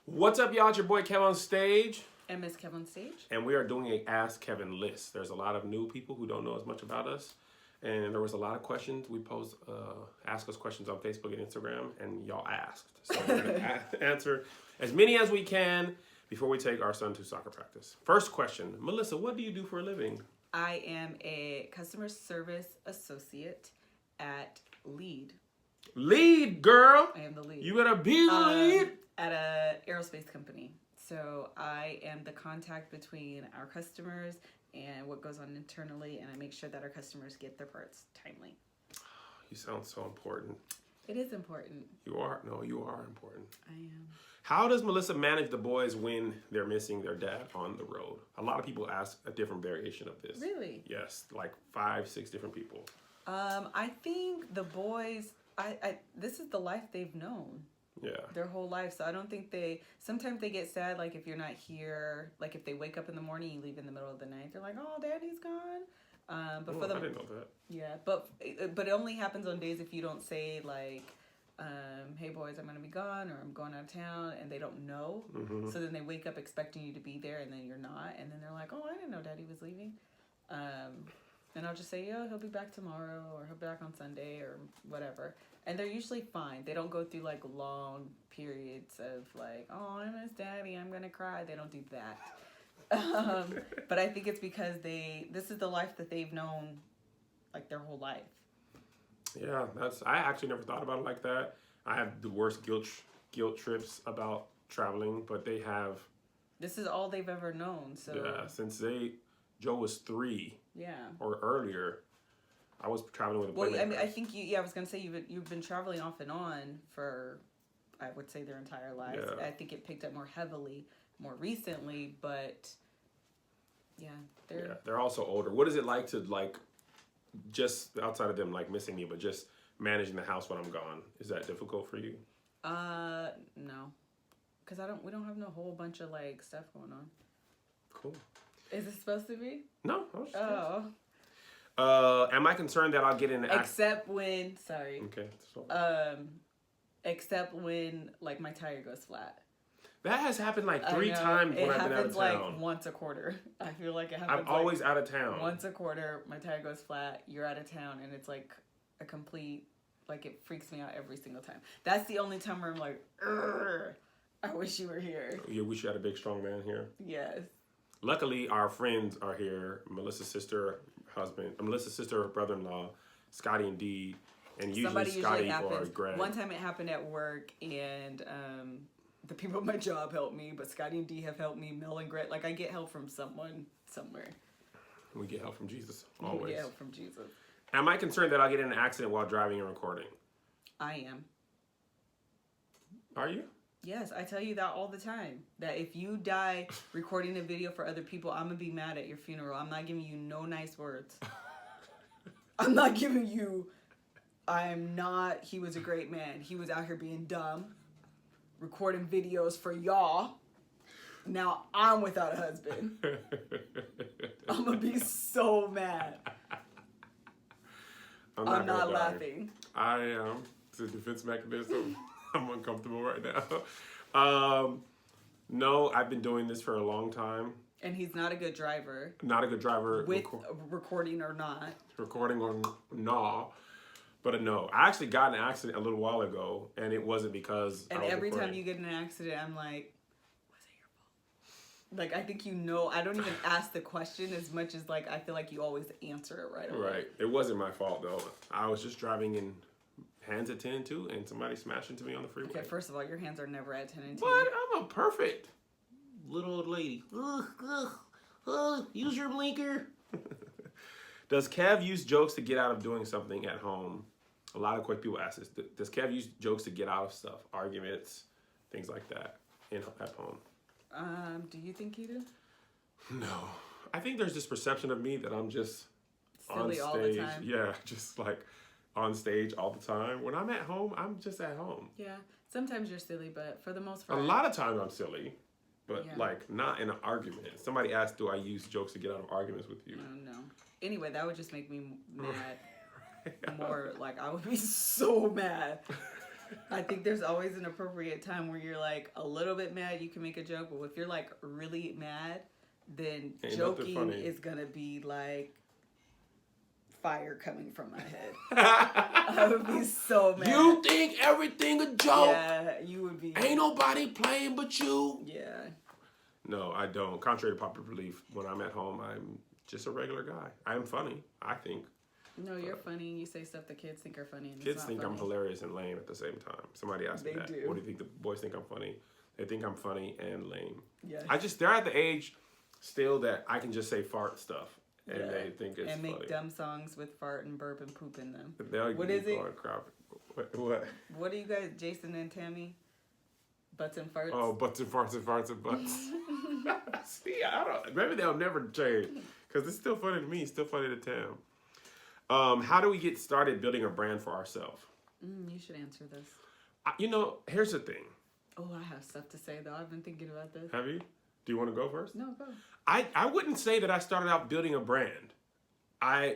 What's up, y'all? It's your boy Kev on Stage. And MrsKevOnStage. And we are doing a Ask Kev And Lis. There's a lot of new people who don't know as much about us. And there was a lot of questions. We posed, ask us questions on Facebook and Instagram, and y'all asked. So we're going to answer as many as we can before we take our son to soccer practice. First question, Melissa, what do you do for a living? I am a customer service associate at Lead. Lead, girl. I am the lead. You gotta be the lead. At a aerospace company. So I am the contact between our customers and what goes on internally, and I make sure that our customers get their parts timely. You sound so important. It is important. You are. No, you are important. I am. How does Melissa manage the boys when they're missing their dad on the road? A lot of people ask a different variation of this. Really? Yes, like 5, 6 different people. I think the boys, this is the life they've known. Yeah. Their whole life. So I don't think sometimes they get sad, like if you're not here, like if they wake up in the morning, you leave in the middle of the night, they're like, oh, daddy's gone. But for them, I didn't know that. Yeah, but it only happens on days if you don't say like, hey boys, I'm going to be gone, or I'm going out of town, and they don't know. Mm-hmm. So then they wake up expecting you to be there, and then you're not. And then they're like, oh, I didn't know daddy was leaving. And I'll just say, yeah, he'll be back tomorrow, or he'll be back on Sunday, or whatever. And they're usually fine. They don't go through like long periods of like, oh, I miss daddy, I'm gonna cry. They don't do that. But I think it's because this is the life that they've known like their whole life. Yeah, I actually never thought about it like that. I have the worst guilt trips about traveling, but they have. This is all they've ever known. So yeah, since Joe was 3. Yeah. Or earlier. I was traveling with a Well, playmate. I mean, I think I was gonna say you've been traveling off and on for, I would say, their entire lives. Yeah. I think it picked up more heavily more recently, but yeah, they're also older. What is it like to just outside of them missing me, but just managing the house when I'm gone? Is that difficult for you? No, because we don't have no whole bunch of stuff going on. Cool. Is it supposed to be? No. I was just Oh. am I concerned that I'll get in the Except when, sorry. Okay. So. Except when my tire goes flat. That has happened 3 times when I've been out of town. It happens once a quarter. I feel like it happens. I'm always out of town. Once a quarter, my tire goes flat. You're out of town, and it's a complete. It freaks me out every single time. That's the only time where I'm like, "Urgh, I wish you were here." You wish you had a big, strong man here. Yes. Luckily, our friends are here. Melissa's sister, brother-in-law, Scotty and Dee, and usually Scotty or Greg. One time it happened at work, and the people at my job helped me, but Scotty and Dee have helped me. Mel and Greg, I get help from someone somewhere. We get help from Jesus, always. We get help from Jesus. Am I concerned that I'll get in an accident while driving and recording? I am. Are you? Yes, I tell you that all the time. That if you die recording a video for other people, I'm going to be mad at your funeral. I'm not giving you no nice words. I'm not giving you, he was a great man. He was out here being dumb, recording videos for y'all. Now I'm without a husband. I'm going to be so mad. I'm not laughing. I am. It's a defense mechanism. I'm uncomfortable right now. No, I've been doing this for a long time. And he's not a good driver. Not a good driver. With recording or not. Recording or no. But no. I actually got in an accident a little while ago, and it wasn't because And every time you get in an accident, I'm like, was it your fault? I think I don't even ask the question as much as I feel like you always answer it right away. Right. It wasn't my fault, though. I was just driving in hands at 10 and 2, and somebody smashed into me on the freeway. Okay, first of all, your hands are never at 10 and 2. What? I'm a perfect little old lady. Use your blinker. Does Kev use jokes to get out of doing something at home? A lot of quick people ask this. Does Kev use jokes to get out of stuff, arguments, things like that at home? Do you think you do? No. I think there's this perception of me that I'm just silly on stage. All the time. Yeah, just on stage all the time. When I'm at home, I'm just at home. Yeah, sometimes you're silly, but for the most part... A lot of times I'm silly, but not in an argument. Somebody asked, do I use jokes to get out of arguments with you? No. Anyway, that would just make me mad. More I would be so mad. I think there's always an appropriate time where you're like a little bit mad, you can make a joke, but if you're like really mad, then joking is gonna be like fire coming from my head. I would be so mad. You think everything a joke? Yeah, you would be. Ain't nobody playing but you. Yeah. No, I don't. Contrary to popular belief, when I'm at home, I'm just a regular guy. I'm funny, I think. No, you're funny. You say stuff the kids think are funny. And Kids it's not think funny. I'm hilarious and lame at the same time. Somebody asked me that. Do. What do you think the boys think I'm funny? They think I'm funny and lame. Yeah. They're at the age still that I can just say fart stuff. And they think it's funny. And make dumb songs with fart and burp and poop in them. What is it? What? What are you guys, Jason and Tammy? Butts and farts? Oh, butts and farts and farts and butts. See, I don't. Maybe they'll never change because it's still funny to me. It's still funny to Tam. How do we get started building a brand for ourselves? You should answer this. Here's the thing. Oh, I have stuff to say though. I've been thinking about this. Have you? Do you want to go first? No, go. I wouldn't say that I started out building a brand.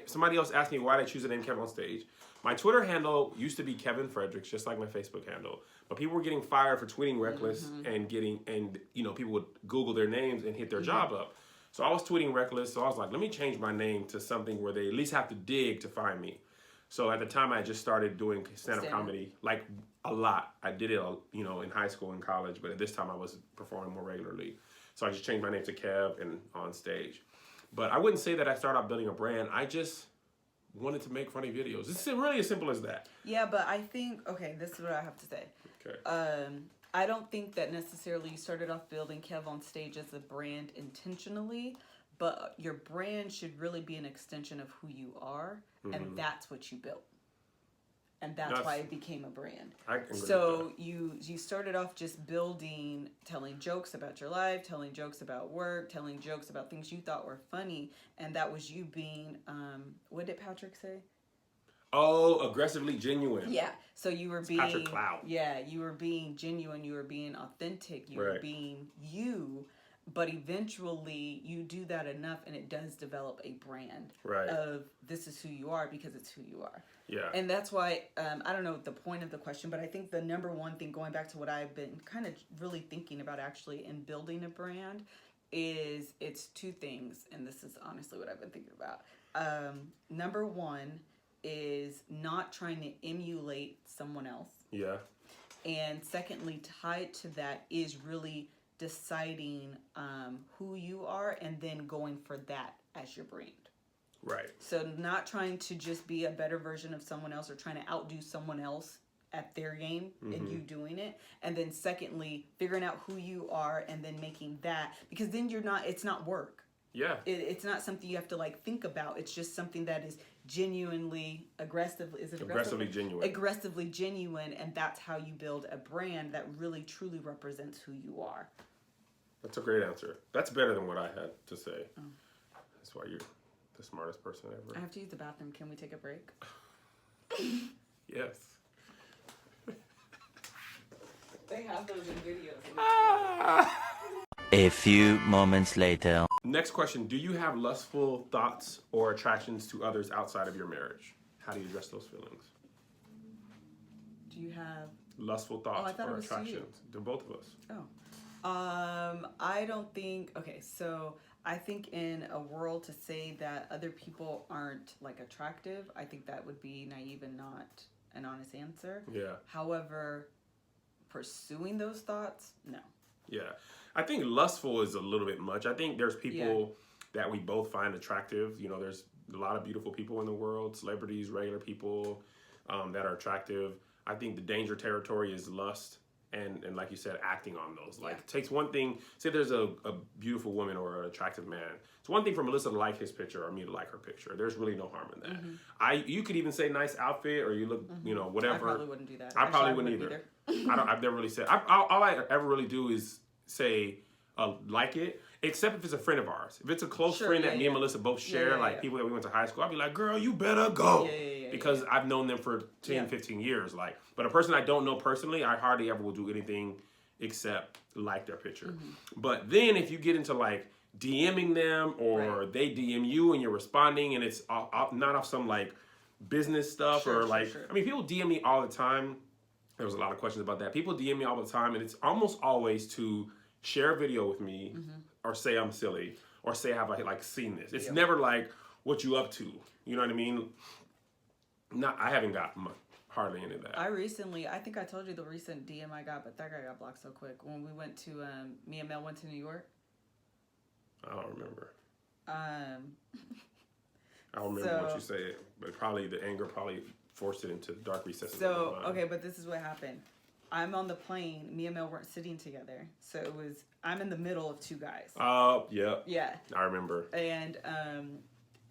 Somebody else asked me why did I choose the name Kev on Stage. My Twitter handle used to be Kevin Fredericks, just like my Facebook handle. But people were getting fired for tweeting reckless and people would Google their names and hit their job up. So I was tweeting reckless. So I was like, let me change my name to something where they at least have to dig to find me. So at the time I just started doing stand-up comedy, like a lot. I did it, in high school and college, but at this time I was performing more regularly. So I just changed my name to Kev and on stage. But I wouldn't say that I started out building a brand. I just wanted to make funny videos. It's really as simple as that. Yeah, but I think, this is what I have to say. Okay. I don't think that necessarily you started off building Kev on Stage as a brand intentionally, but your brand should really be an extension of who you are, and that's what you built. And that's why it became a brand. I agree so you started off just telling jokes about your life, telling jokes about work, telling jokes about things you thought were funny, and that was you being, what did Patrick say? Oh, aggressively genuine. Yeah. So you were being Patrick Cloud. Yeah, you were being genuine, you were being authentic, you were being you, but eventually you do that enough and it does develop a brand of this is who you are because it's who you are. Yeah. And that's why I don't know the point of the question, but I think the number one thing, going back to what I've been kind of really thinking about actually in building a brand, is it's two things, and this is honestly what I've been thinking about. Number one is not trying to emulate someone else. Yeah. And secondly, tied to that is really deciding who you are and then going for that as your brand. Right. So not trying to just be a better version of someone else or trying to outdo someone else at their game and you doing it. And then secondly, figuring out who you are and then making that, because then it's not work. Yeah. It's not something you have to like think about. It's just something that is genuinely aggressively genuine, and that's how you build a brand that really truly represents who you are. That's a great answer. That's better than what I had to say. Oh. That's why you're the smartest person ever. I have to use the bathroom. Can we take a break? Yes. They have those in videos. A few moments later. Next question. Do you have lustful thoughts or attractions to others outside of your marriage? How do you address those feelings? Do you have lustful thoughts or attractions? To both of us. I don't think, so I think in a world to say that other people aren't like attractive, I think that would be naive and not an honest answer. Yeah. However, pursuing those thoughts, no. Yeah. I think lustful is a little bit much. I think there's people that we both find attractive. There's a lot of beautiful people in the world, celebrities, regular people that are attractive. I think the danger territory is lust and like you said, acting on those. Like, it takes one thing. Say there's a beautiful woman or an attractive man. It's one thing for Melissa to like his picture or me to like her picture. There's really no harm in that. You could even say nice outfit or you look, whatever. I probably wouldn't do that. I probably wouldn't either. I've never really said. All I ever really do is say like it, except if it's a friend of ours. If it's a close friend that me and Melissa both share, people that we went to high school, I'd be like, girl, you better go. Because I've known them for 10, 15 years. But a person I don't know personally, I hardly ever will do anything except like their picture. But then if you get into like DMing them or they DM you and you're responding and it's not off some like business stuff I mean, people DM me all the time There was a lot of questions about that. People DM me all the time, and it's almost always to share a video with me, or say I'm silly, or say have I like seen this. It's never like what you up to. You know what I mean? I haven't got hardly any of that. I think I told you the recent DM I got, but that guy got blocked so quick. When we went to, me and Mel went to New York. I don't remember. I don't remember what you said, but probably the anger probably forced it into dark recesses. So, okay, but this is what happened. I'm on the plane. Me and Mel weren't sitting together. So I'm in the middle of two guys. Oh, yeah. Yeah. I remember. And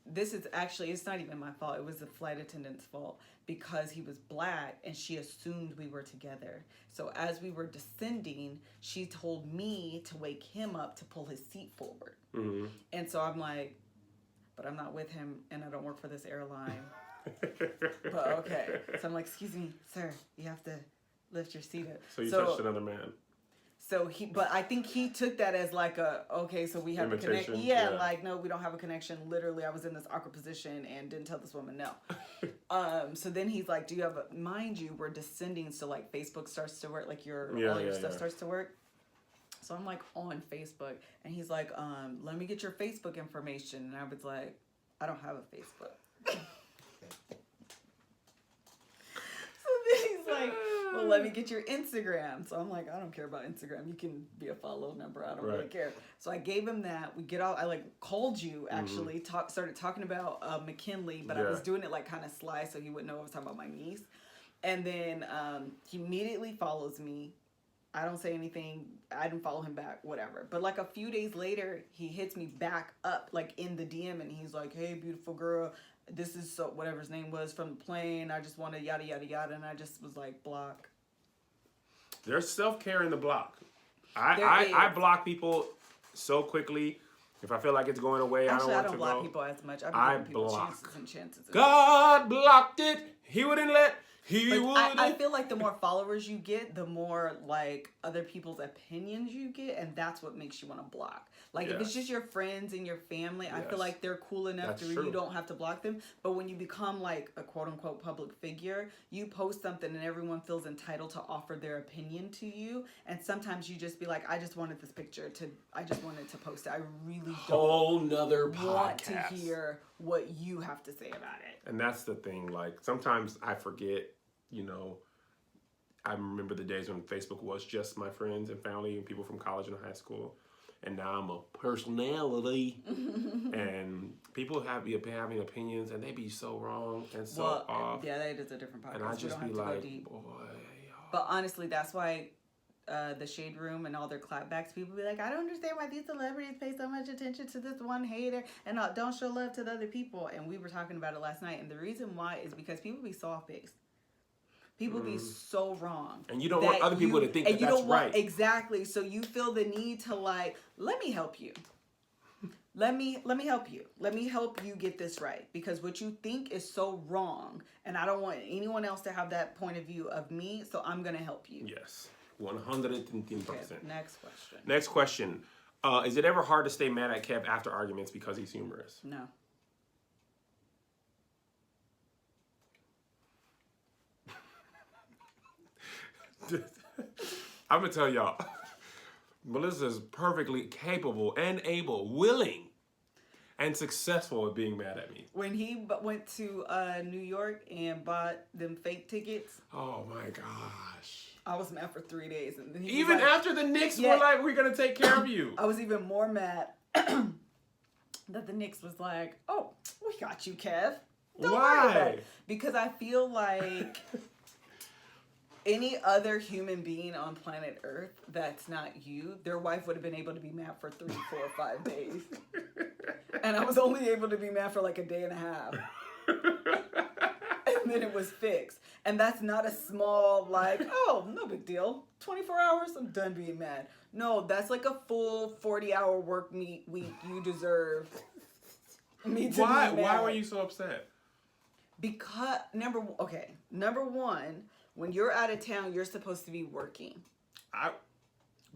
this is actually, it's not even my fault. It was the flight attendant's fault because he was black and she assumed we were together. So as we were descending, she told me to wake him up to pull his seat forward. Mm-hmm. And so I'm like, but I'm not with him and I don't work for this airline. But okay. So I'm like, excuse me, sir, you have to lift your seat up. So you touched another man. So but I think he took that as like so we have a connection. Yeah, like, no, we don't have a connection. Literally, I was in this awkward position and didn't tell this woman no. So then he's like, do you have mind you, we're descending. So like Facebook starts to work, like all your stuff starts to work. So I'm like on Facebook and he's like, let me get your Facebook information. And I was like, I don't have a Facebook. So then he's like, well, let me get your Instagram. So I'm like, I don't care about Instagram. You can be a follow number. I don't really care. So I gave him that. We get out. I like called you actually. Started talking about McKinley, but I was doing it like kind of sly, so he wouldn't know I was talking about my niece. And then he immediately follows me. I don't say anything. I didn't follow him back. Whatever. But like a few days later, he hits me back up like in the DM, and he's like, "Hey, beautiful girl. This is whatever his name was from the plane. I just want to yada, yada, yada." And I just was like, block. There's self-care in the block. I block people so quickly. If I feel like it's going away, actually, I don't want to go. I don't block people as much. I give people chances and chances. God blocked it. He wouldn't let. I feel like the more followers you get, the more like other people's opinions you get, and that's what makes you want to block. Like if it's just your friends and your family, I feel like they're cool enough where you don't have to block them. But when you become like a quote unquote public figure, you post something and everyone feels entitled to offer their opinion to you. And sometimes you just be like, I just wanted this picture I just wanted to post it. I really don't want to hear what you have to say about it. And that's the thing. Like sometimes I forget. You know, I remember the days when Facebook was just my friends and family and people from college and high school. And now I'm a personality. And people be having opinions and they be so wrong and so off. Yeah, that is a different podcast. And I just be like, boy. But honestly, that's why the Shade Room and all their clapbacks, people be like, I don't understand why these celebrities pay so much attention to this one hater and don't show love to the other people. And we were talking about it last night. And the reason why is because people be soft-faced. People be so wrong. And you don't want other people to think that's right. Exactly. So you feel the need to like, let me help you. Let me help you. Let me help you get this right. Because what you think is so wrong. And I don't want anyone else to have that point of view of me. So I'm going to help you. Yes. 110%. Okay, next question. Next question. Is it ever hard to stay mad at Kev after arguments because he's humorous? No. I'm gonna tell y'all, Melissa's perfectly capable and able, willing, and successful at being mad at me. When he went to New York and bought them fake tickets. Oh my gosh. I was mad for 3 days. And then even after the Knicks were like, we're gonna take care of you. I was even more mad that the Knicks was like, oh, we got you, Kev. Don't worry about it. Because I feel like any other human being on planet Earth that's not you, their wife would have been able to be mad for 3, 4, 5 days. And I was only able to be mad for like a day and a half. And then it was fixed. And that's not a small, like, oh, no big deal. 24 hours, I'm done being mad. No, that's like a full 40-hour work week you deserve me to be mad. Why were you so upset? Because, number one, when you're out of town, you're supposed to be working.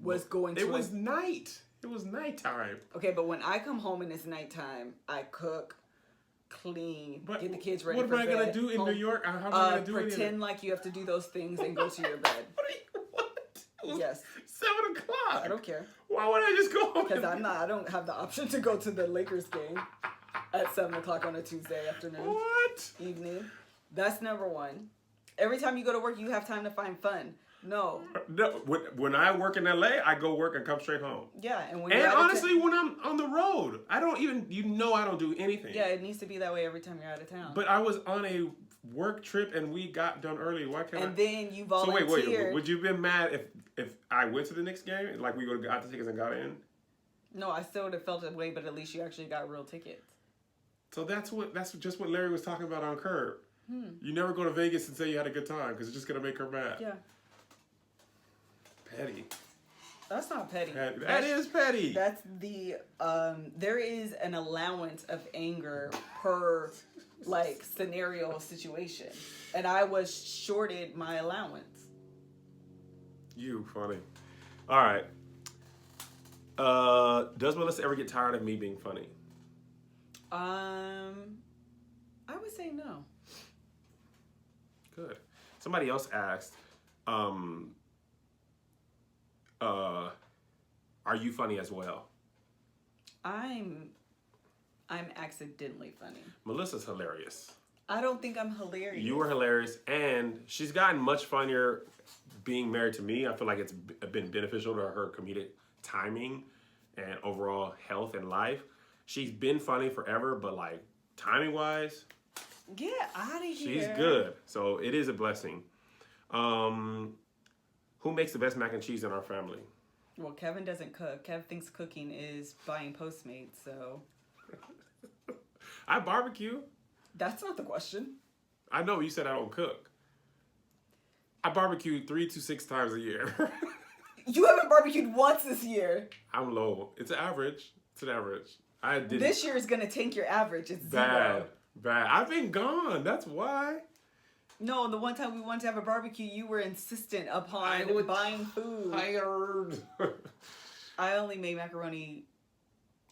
It was night. It was nighttime. Okay, but when I come home and it's nighttime, I cook, clean, But get the kids ready what for am I bed. gonna do in New York? How am I gonna do Pretend anything? like you have to do those things and go to your bed. What? Yes. 7 o'clock. I don't care. Why would I just go home? Because I don't have the option to go to the Lakers game at 7 o'clock on a Tuesday afternoon. What? Evening. That's number one. Every time you go to work, you have time to find fun. No. No, when I work in LA, I go work and come straight home. Yeah, and when And you're out of honestly, when I'm on the road, I don't even, I don't do anything. yeah, it needs to be that way every time you're out of town. But I was on a work trip and we got done early. Why can't and then you So volunteered. wait, would you have been mad if I went to the Knicks game? Like we would have got the tickets and got in? No, I still would have felt that way, but at least you actually got real tickets. So that's just what Larry was talking about on Curb. You never go to Vegas and say you had a good time because it's just gonna make her mad. Yeah. Petty. That's not petty. That is petty. That's the there is an allowance of anger per like scenario situation, and I was shorted my allowance. You funny. All right. Does Melissa ever get tired of me being funny? I would say no. Good. Somebody else asked, are you funny as well? I'm accidentally funny. Melissa's hilarious. I don't think I'm hilarious. You were hilarious, and she's gotten much funnier being married to me. I feel like it's been beneficial to her comedic timing and overall health and life. She's been funny forever, but like timing-wise, Get out of here. she's good. So it is a blessing. Who makes the best mac and cheese in our family? Well, Kevin doesn't cook. Kev thinks cooking is buying Postmates, so I barbecue. that's not the question. I know you said I don't cook. I barbecue 3 to 6 times a year. You haven't barbecued once this year. I'm low. It's an average. It's an average. I did This year is gonna tank your average. It's bad. 0. Bad. I've been gone. That's why. No, the one time we wanted to have a barbecue, you were insistent upon I was buying food. Tired. I only made macaroni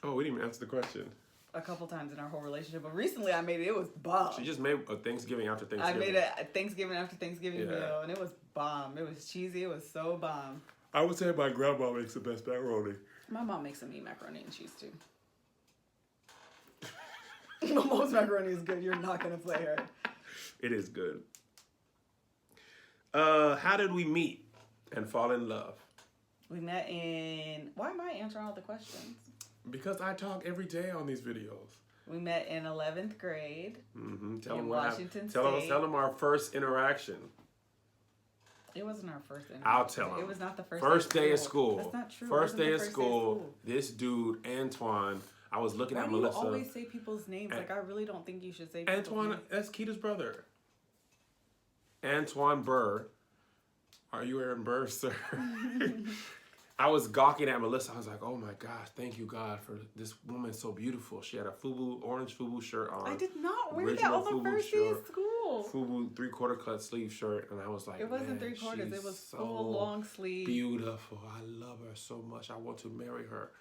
Oh, we didn't even answer the question. a couple times in our whole relationship, but recently I made it. It was bomb. She just made a Thanksgiving after I Thanksgiving. made a Thanksgiving after Thanksgiving Yeah. meal, and it was bomb. It was cheesy. It was so bomb. I would say my grandma makes the best macaroni. My mom makes some meat macaroni and cheese too. My mom's macaroni is good. You're not gonna play her. It is good. How did we meet and fall in love? We met in. Why am I answering all the questions? Because I talk every day on these videos. We met in 11th grade. Mm-hmm. Tell In them Washington Tell State. them our first interaction. It wasn't our first interaction. I'll tell them. It was not the First day of school. That's not true. It First wasn't day the of school. This dude, Antoine. I was looking Why at do you Melissa. always say people's names? Like, I really don't think you should say people's Antoine, names. that's Keita's brother. Antoine Burr. Are you wearing Burr, sir? I was gawking at Melissa. I was like, oh my gosh, thank you, God, for this woman so beautiful. She had a orange FUBU shirt on. I did not wear that Original on the FUBU first day of shirt. school. FUBU 3/4 cut sleeve shirt. And I was like, It wasn't man, 3/4. she's It was so full long sleeve. beautiful. I love her so much. I want to marry her.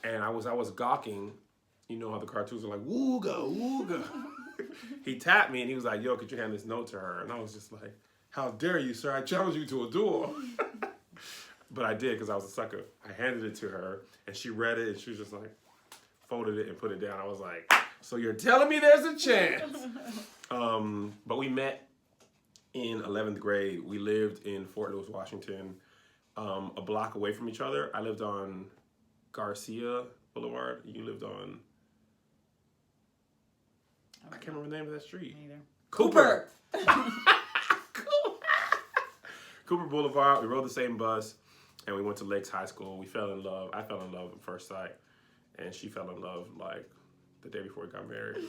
And I was gawking. You know how the cartoons are like, wooga, wooga. He tapped me and he was like, yo, could you hand this note to her? And I was just like, how dare you, sir? I challenge you to a duel. But I did because I was a sucker. I handed it to her and she read it and she was just like, folded it and put it down. I was like, so you're telling me there's a chance. But we met in 11th grade. We lived in Fort Lewis, Washington, a block away from each other. I lived on Garcia Boulevard. You lived on... I can't remember the name of that street. Me either. Cooper. Cooper Boulevard. We rode the same bus, and we went to Lakes High School. We fell in love. I fell in love at first sight, and she fell in love like the day before we got married.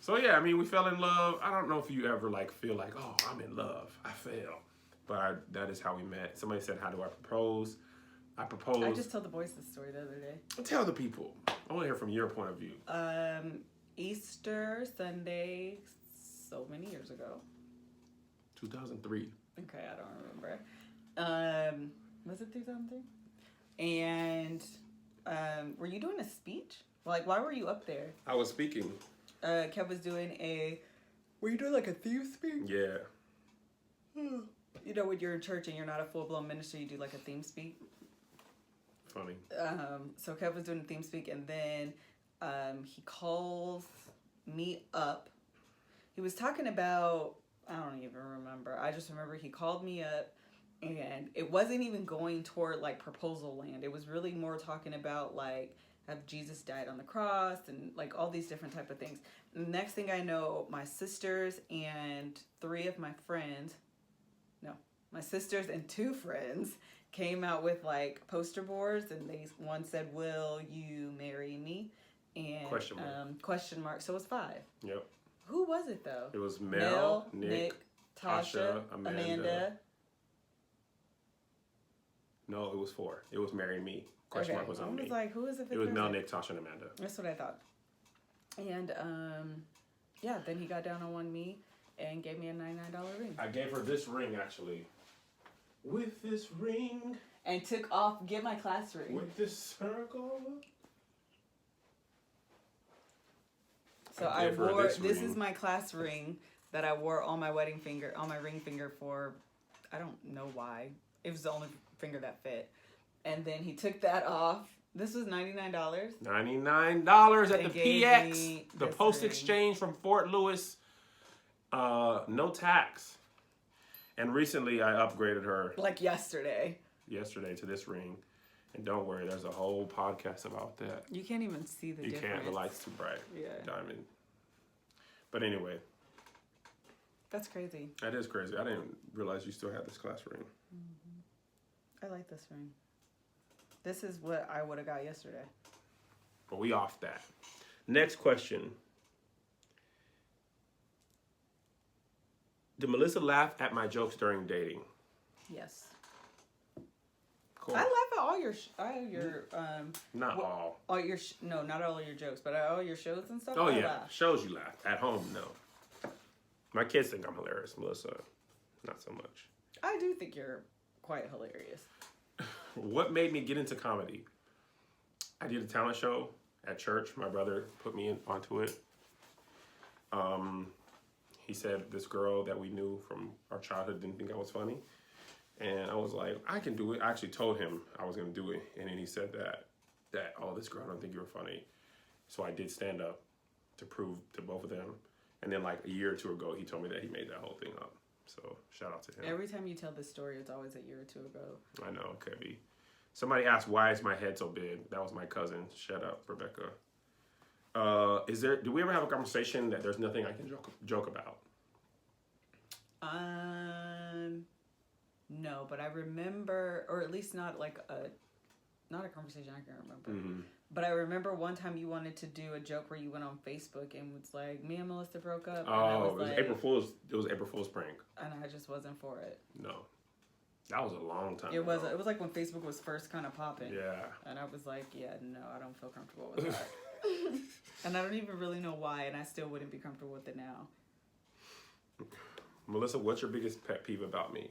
So yeah, I mean, we fell in love. I don't know if you ever like feel like, oh, I'm in love. I fell, but that is how we met. Somebody said, how do I propose? I proposed. I just told the boys this story the other day. Tell the people. I want to hear from your point of view. Easter Sunday, so many years ago. 2003. Okay, I don't remember. Was it 2003? And were you doing a speech? Like, why were you up there? I was speaking. Kev was doing were you doing like a theme speech? Yeah. You know, when you're in church and you're not a full-blown minister, you do like a theme speak. Funny. So Kev was doing a theme speak, and then he calls me up. He was talking about, I don't even remember. I just remember he called me up, and it wasn't even going toward like proposal land. It was really more talking about like, have Jesus died on the cross and like all these different type of things. And the next thing I know, my sisters and my sisters and 2 friends came out with like poster boards, and one said, "Will you marry me?" And question mark. So it was 5. Yep. Who was it though? It was Mel, Nick, Tasha, Amanda. No, it was 4. It was marry me. Question mark was on me. I was like, who is it? It was Mel, Nick, Tasha, and Amanda. That's what I thought. And yeah, then he got down on one knee and gave me a $99 ring. I gave her this ring actually. With this ring. And took off, get my class ring. With this circle. So I wore, this is my class ring that I wore on my ring finger for, I don't know why. It was the only finger that fit. And then he took that off. This was $99. $99 at the PX. The Post Exchange from Fort Lewis. No tax. And recently I upgraded her. Like yesterday To this ring. And don't worry, there's a whole podcast about that. You can't even see the difference. You can't, the light's too bright. Yeah. Diamond. But anyway. That's crazy. That is crazy. I didn't realize you still had this class ring. I like this ring. This is what I would have got yesterday. But we off that. Next question. Did Melissa laugh at my jokes during dating? Yes. Cool. I laugh at all your not all. All your no, not all your jokes, but all your shows and stuff. Oh I yeah, laugh. shows you laugh. At home, no. My kids think I'm hilarious. Melissa, not so much. I do think you're quite hilarious. What made me get into comedy? I did a talent show at church. My brother put me onto it. He said this girl that we knew from our childhood didn't think I was funny. And I was like, I can do it. I actually told him I was going to do it. And then he said that, oh, this girl don't think you were funny. So I did stand up to prove to both of them. And then like a year or 2 ago, he told me that he made that whole thing up. So shout out to him. Every time you tell this story, it's always a year or 2 ago. I know, Kevy. Somebody asked, why is my head so big? That was my cousin. Shut up, Rebecca. Do we ever have a conversation that there's nothing I can joke about? No, but I remember, or at least not like not a conversation I can remember. Mm-hmm. But I remember one time you wanted to do a joke where you went on Facebook and was like, me and Melissa broke up. Oh, it was April Fool's. It was April Fool's prank. And I just wasn't for it. No, that was a long time. It was like when Facebook was first kind of popping. Yeah. And I was like, yeah, no, I don't feel comfortable with that. And I don't even really know why, and I still wouldn't be comfortable with it now. Melissa, what's your biggest pet peeve about me?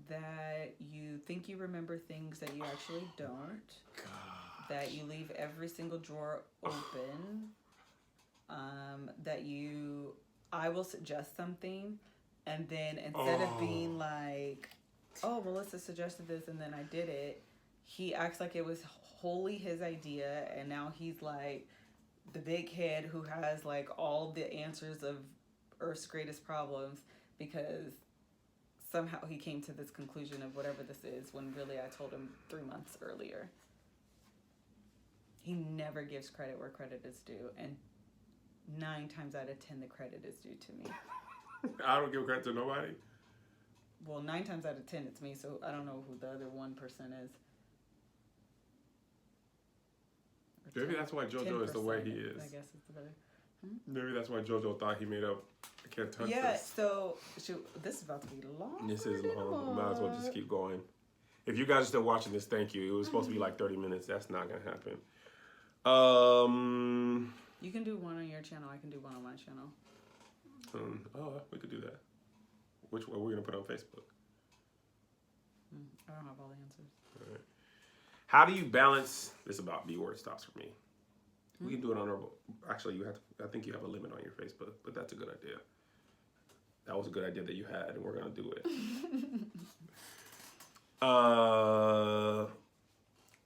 That you think you remember things that you actually don't. God. That you leave every single drawer open. I will suggest something, and then instead of being like, oh, Melissa suggested this and then I did it, he acts like it was wholly his idea, and now he's like the big head who has like all the answers of Earth's greatest problems because somehow he came to this conclusion of whatever this is when really I told him 3 months earlier. He never gives credit where credit is due, and 9 times out of 10 the credit is due to me. I don't give credit to nobody. Well, 9 times out of 10 it's me, so I don't know who the other 1% is. Maybe that's why JoJo is the way he is. I guess it's the better. Maybe that's why JoJo thought he made up. I can't touch this. Yeah, so this is about to be long. This is long. Might as well just keep going. If you guys are still watching this, thank you. It was supposed to be like 30 minutes. That's not going to happen. You can do one on your channel. I can do one on my channel. We could do that. Which one we're going to put on Facebook? I don't have all the answers. All right. How do you balance this? About B word stops for me. We can do it on our. Actually, I think you have a limit on your Facebook, but that's a good idea. That was a good idea that you had, and we're gonna do it.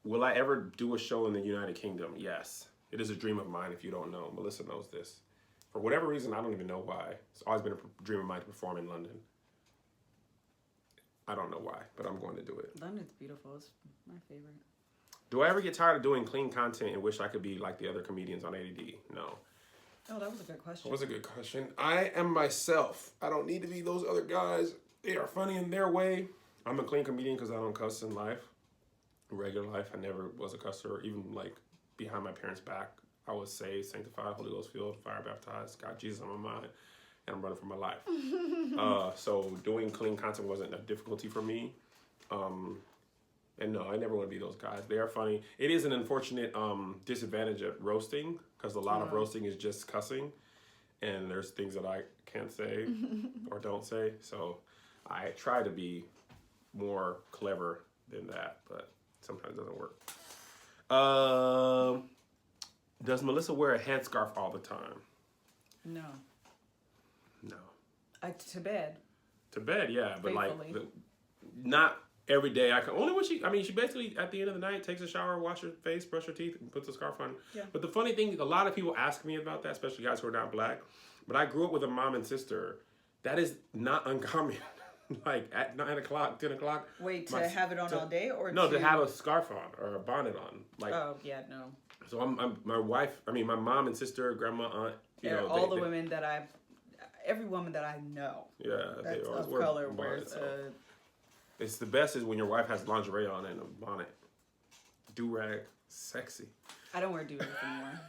Will I ever do a show in the United Kingdom? Yes. It is a dream of mine. If you don't know, Melissa knows this. For whatever reason, I don't even know why. It's always been a dream of mine to perform in London. I don't know why, but I'm going to do it. London's beautiful. It's my favorite. Do I ever get tired of doing clean content and wish I could be like the other comedians on ADD? No. Oh, that was a good question. That was a good question. I am myself. I don't need to be those other guys. They are funny in their way. I'm a clean comedian because I don't cuss in life. In regular life, I never was a cusser. Even like behind my parents' back, I was saved, sanctified, Holy Ghost filled, fire baptized, got Jesus on my mind, and I'm running for my life. So doing clean content wasn't a difficulty for me. And no, I never want to be those guys. They are funny. It is an unfortunate disadvantage at roasting because a lot of roasting is just cussing, and there's things that I can't say or don't say. So I try to be more clever than that, but sometimes it doesn't work. Does Melissa wear a headscarf all the time? No. No. To bed. To bed, yeah, but Faithfully. like not every day. Only when she basically at the end of the night takes a shower, wash her face, brush her teeth, and puts a scarf on. Yeah. But the funny thing, a lot of people ask me about that, especially guys who are not black. But I grew up with a mom and sister. That is not uncommon. Like at 9 o'clock, 10 o'clock. Wait, to have it on all day, or no, to have a scarf on or a bonnet on. Like, oh yeah, no. So my wife. I mean, my mom and sister, grandma, aunt. Every woman that I know. Yeah, that's they always of wear color bonnets. wears. It's the best is when your wife has lingerie on and a bonnet, do-rag, sexy. I don't wear do-rags anymore.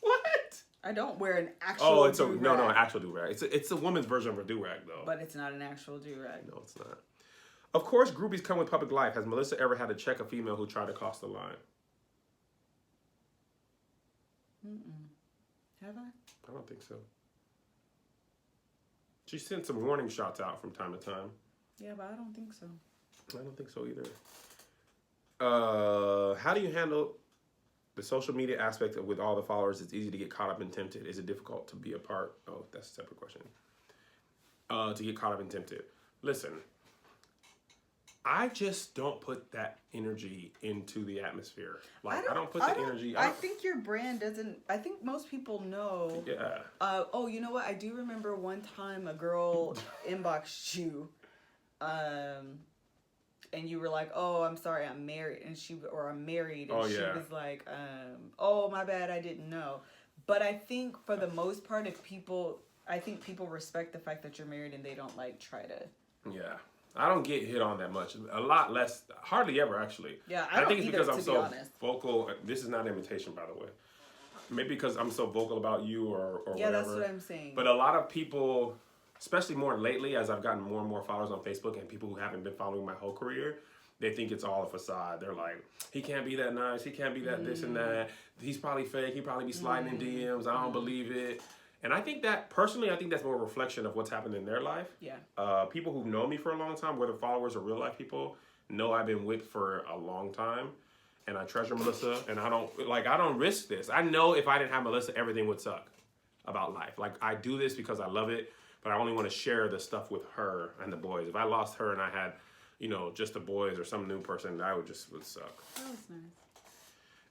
What? I don't wear an actual. No, actual do-rag. It's a woman's version of a do-rag though. But it's not an actual do-rag. No, it's not. Of course, groupies come with public life. Has Melissa ever had to check a female who tried to cross the line? Have I? I don't think so. She sent some warning shots out from time to time. Yeah, but I don't think so. I don't think so either. How do you handle the social media aspect with all the followers? It's easy to get caught up and tempted. Is it difficult to be a part? Oh, that's a separate question. To get caught up and tempted. Listen, I just don't put that energy into the atmosphere. Like I don't put the energy. I think your brand doesn't. I think most people know. Yeah. Oh, you know what? I do remember one time a girl inboxed you, and you were like, "Oh, I'm sorry, I'm married," and I'm married, and she was like, "Oh, my bad, I didn't know." But I think for the most part, people respect the fact that you're married and they don't like try to. Yeah. I don't get hit on that much. A lot less, hardly ever actually. Yeah, I think it's because I'm so vocal. This is not an invitation, by the way. Maybe because I'm so vocal about you or whatever. Yeah, that's what I'm saying. But a lot of people, especially more lately, as I've gotten more and more followers on Facebook and people who haven't been following my whole career, they think it's all a facade. They're like, he can't be that nice. He can't be that this and that. He's probably fake. He probably be sliding in DMs. I don't believe it. And I think that, personally, that's more a reflection of what's happened in their life. Yeah. People who've known me for a long time, whether followers or real life people, know I've been whipped for a long time. And I treasure Melissa, and I don't risk this. I know if I didn't have Melissa, everything would suck about life. Like, I do this because I love it, but I only want to share the stuff with her and the boys. If I lost her and I had, just the boys or some new person, that would suck. That was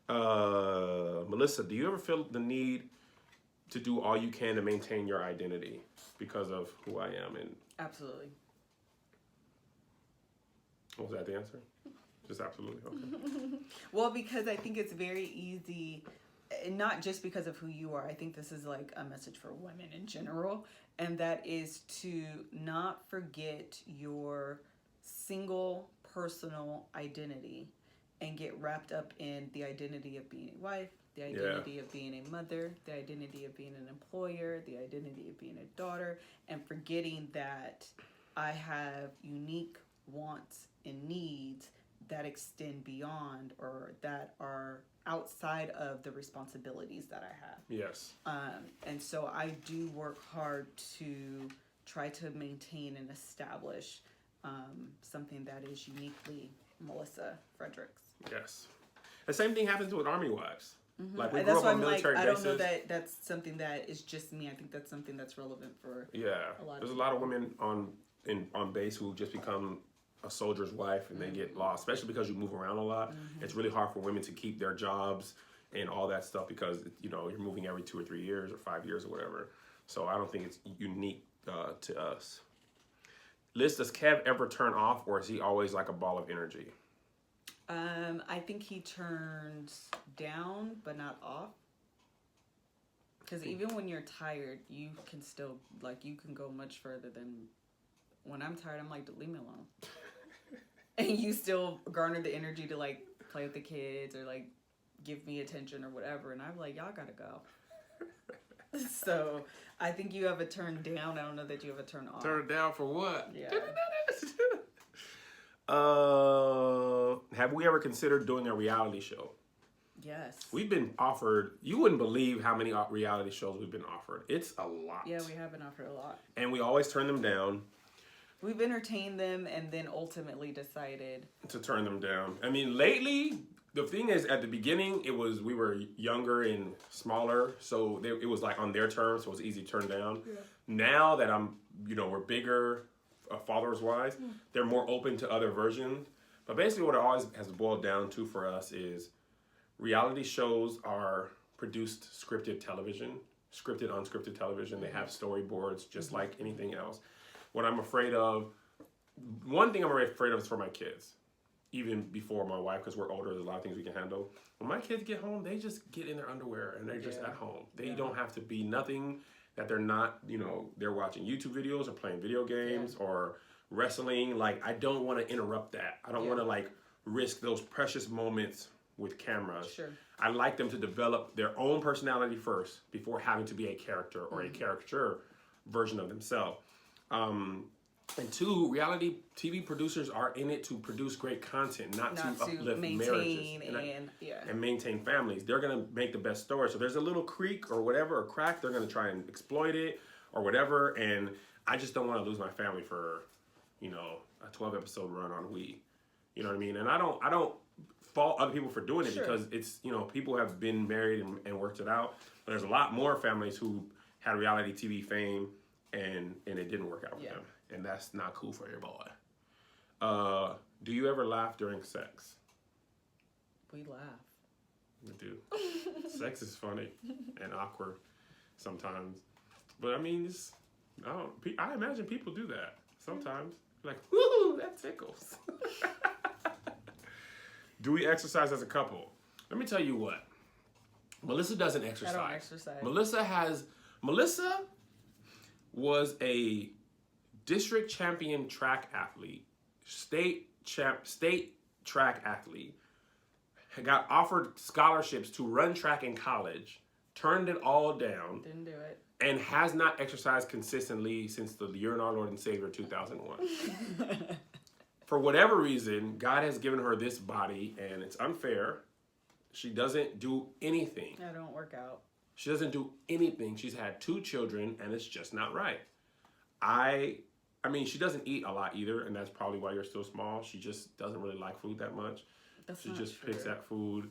nice. Melissa, do you ever feel the need to do all you can to maintain your identity because of who I am? And absolutely. Was that the answer? Just absolutely. Okay. Well, because I think it's very easy, not just because of who you are. I think this is like a message for women in general, and that is to not forget your single personal identity and get wrapped up in the identity of being a wife, the identity of being a mother, the identity of being an employer, the identity of being a daughter, and forgetting that I have unique wants and needs that extend beyond or that are outside of the responsibilities that I have. Yes. And so I do work hard to try to maintain and establish something that is uniquely Melissa Fredericks. Yes. The same thing happens with Army wives. Mm-hmm. Like we grew That's up why on I'm like, military I bases. don't know that that's something that is just me. I think that's something that's relevant for There's a lot of women on base who just become a soldier's wife and they get lost, especially because you move around a lot. It's really hard for women to keep their jobs and all that stuff because you're moving every 2 or 3 years or 5 years or whatever. So I don't think it's unique to us. Liz, does Kev ever turn off, or is he always like a ball of energy? I think he turns down, but not off. Because even when you're tired, you can still, like, you can go much further than when I'm tired. I'm like, leave me alone. And you still garner the energy to, like, play with the kids or, like, give me attention or whatever. And I'm like, y'all gotta go. So I think you have a turn down. I don't know that you have a turn off. Turn down for what? Yeah. Have we ever considered doing a reality show? Yes. We've been offered, you wouldn't believe how many reality shows we've been offered. It's a lot. Yeah, we have been offered a lot. And we always turn them down. We've entertained them and then ultimately decided to turn them down. I mean, lately, the thing is, at the beginning, we were younger and smaller, so it was like on their terms, so it was easy to turn down. Yeah. Now that we're bigger, followers-wise, they're more open to other versions. But basically what it always has boiled down to for us is reality shows are produced scripted television, scripted, unscripted television. They have storyboards just like anything else. What I'm afraid of, one thing I'm afraid of is for my kids. Even before my wife, because we're older, there's a lot of things we can handle. When my kids get home, they just get in their underwear and they're just at home. They don't have to be nothing that they're not, they're watching YouTube videos or playing video games or wrestling. Like, I don't want to interrupt that. I don't want to, like, risk those precious moments with cameras. Sure. I like them to develop their own personality first before having to be a character or a caricature version of themselves. And two, reality TV producers are in it to produce great content, not to uplift marriages and maintain families. They're going to make the best story. So there's a little creak or whatever, or crack, they're going to try and exploit it or whatever. And I just don't want to lose my family for, a 12-episode run on We. You know what I mean? And I don't fault other people for doing it because it's, people have been married and worked it out. But there's a lot more families who had reality TV fame and it didn't work out for them. And that's not cool for everybody. Do you ever laugh during sex? We laugh. We do. Sex is funny and awkward sometimes. But I mean, I imagine people do that sometimes. Like, woo, that tickles. Do we exercise as a couple? Let me tell you what. Melissa doesn't exercise. I don't exercise. Melissa was a district champion track athlete, state track athlete, got offered scholarships to run track in college, turned it all down. Didn't do it. And has not exercised consistently since the year in our Lord and Savior 2001. For whatever reason, God has given her this body, and it's unfair. She doesn't do anything. I don't work out. She doesn't do anything. She's had 2 children, and it's just not right. I mean, she doesn't eat a lot either, and that's probably why you're still small. She just doesn't really like food that much. She just picks at food.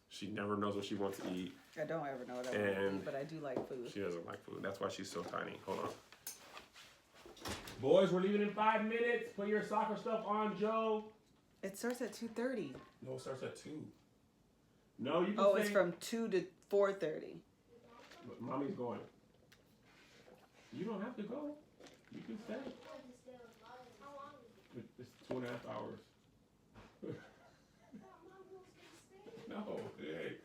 She never knows what she wants to eat. I don't ever know what I want to eat, but I do like food. She doesn't like food. That's why she's so tiny. Hold on. Boys, we're leaving in 5 minutes. Put your soccer stuff on, Joe. It starts at 2:30. No, it starts at 2. No, you can stay. It's from 2 to 4:30. But Mommy's going. You don't have to go. You can stay. It's 2.5 hours. No, hey.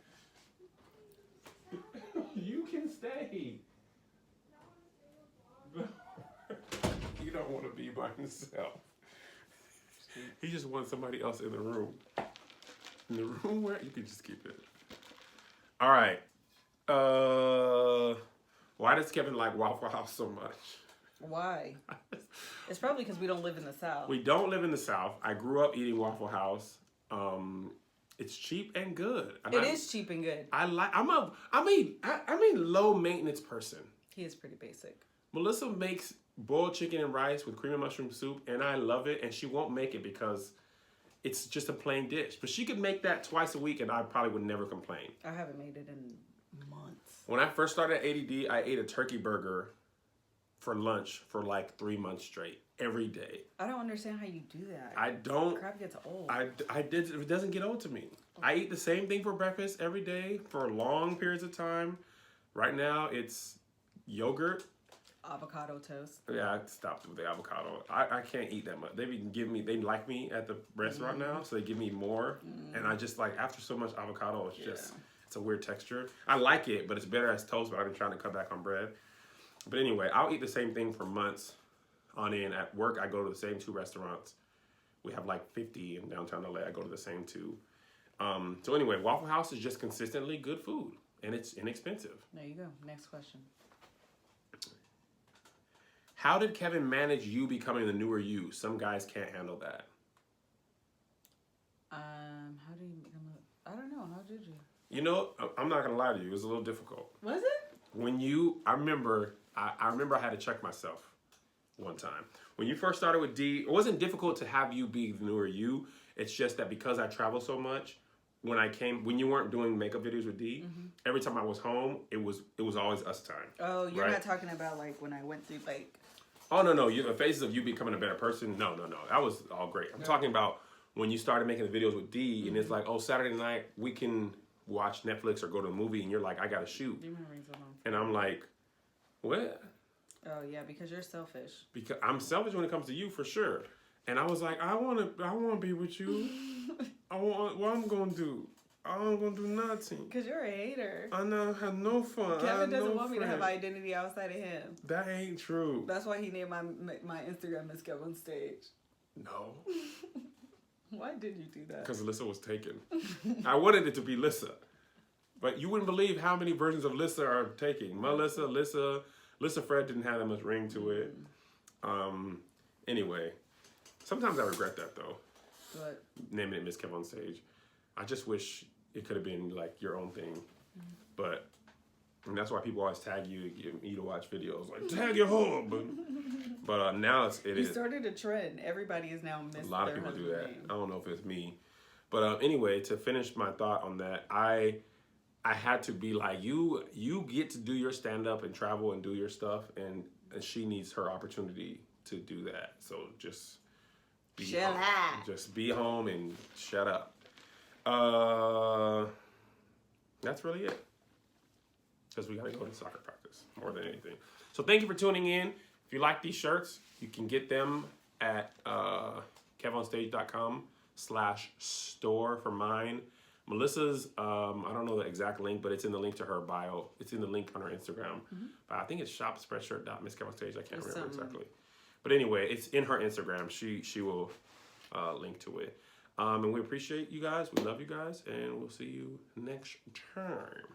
You can stay. You don't want to be by himself. He just wants somebody else in the room. In the room where you can just keep it. All right. Why does Kevin like Waffle House so much? Why? It's probably because we don't live in the South. We don't live in the South. I grew up eating Waffle House. It's cheap and good. And it is cheap and good. I'm a low maintenance person. He is pretty basic. Melissa makes boiled chicken and rice with cream and mushroom soup, and I love it. And she won't make it because it's just a plain dish. But she could make that twice a week, and I probably would never complain. I haven't made it in months. When I first started at ADD, I ate a turkey burger for lunch for like 3 months straight, every day. I don't understand how you do that. I don't. Crap gets old. It doesn't get old to me. I eat the same thing for breakfast every day for long periods of time. Right now, it's yogurt. Avocado toast. Yeah, I stopped with the avocado. I can't eat that much. They like me at the restaurant now, so they give me more. And I just like, after so much avocado, it's a weird texture. I like it, but it's better as toast, but I've been trying to cut back on bread. But anyway, I'll eat the same thing for months on end. At work, I go to the same 2 restaurants. We have like 50 in downtown LA. I go to the same 2. So anyway, Waffle House is just consistently good food, and it's inexpensive. There you go. Next question. How did Kevin manage you becoming the newer you? Some guys can't handle that. How do you become I don't know. How did you? You know, I'm not gonna lie to you. It was a little difficult. Was it? I remember I had to check myself one time. When you first started with D, it wasn't difficult to have you be the newer you. It's just that because I travel so much, when you weren't doing makeup videos with D, every time I was home, it was always us time. Oh, you're not talking about like when I went through like. Oh no, the phases of you becoming a better person. No, that was all great. I'm talking about when you started making the videos with D, and it's like, oh, Saturday night we can watch Netflix or go to a movie, and you're like, I gotta shoot, and I'm like, what? Oh yeah, because you're selfish. Because I'm selfish when it comes to you for sure. And I was like, I wanna be with you. What I'm gonna do? I'm gonna do nothing. Because you're a hater. I don't have no fun. Kevin doesn't want me to have identity outside of him. That ain't true. That's why he named my Instagram MrsKevOnStage. No. Why did you do that? Because Lissa was taken. I wanted it to be Lissa. But you wouldn't believe how many versions of Lissa are taking. Melissa, Lissa Fred didn't have that much ring to it. Anyway, sometimes I regret that though. What? Naming it MrsKevOnStage. I just wish it could have been like your own thing. But and that's why people always tag you to get you to watch videos. Like, tag your whore. But now it is. You started a trend. Everybody is now missing. A lot of people do that. Name. I don't know if it's me. But anyway, to finish my thought on that, I had to be like, you get to do your stand-up and travel and do your stuff, and she needs her opportunity to do that. So just be home. Just be home and shut up. That's really it. Because we got to go to soccer practice more than anything. So thank you for tuning in. If you like these shirts, you can get them at KevOnStage.com/store for mine. Melissa's, I don't know the exact link, but it's in the link to her bio. It's in the link on her Instagram. But I think it's shopspreadshirt.MrsKevOnStage. I can't remember exactly. But anyway, it's in her Instagram. She will link to it. And we appreciate you guys. We love you guys. And we'll see you next time.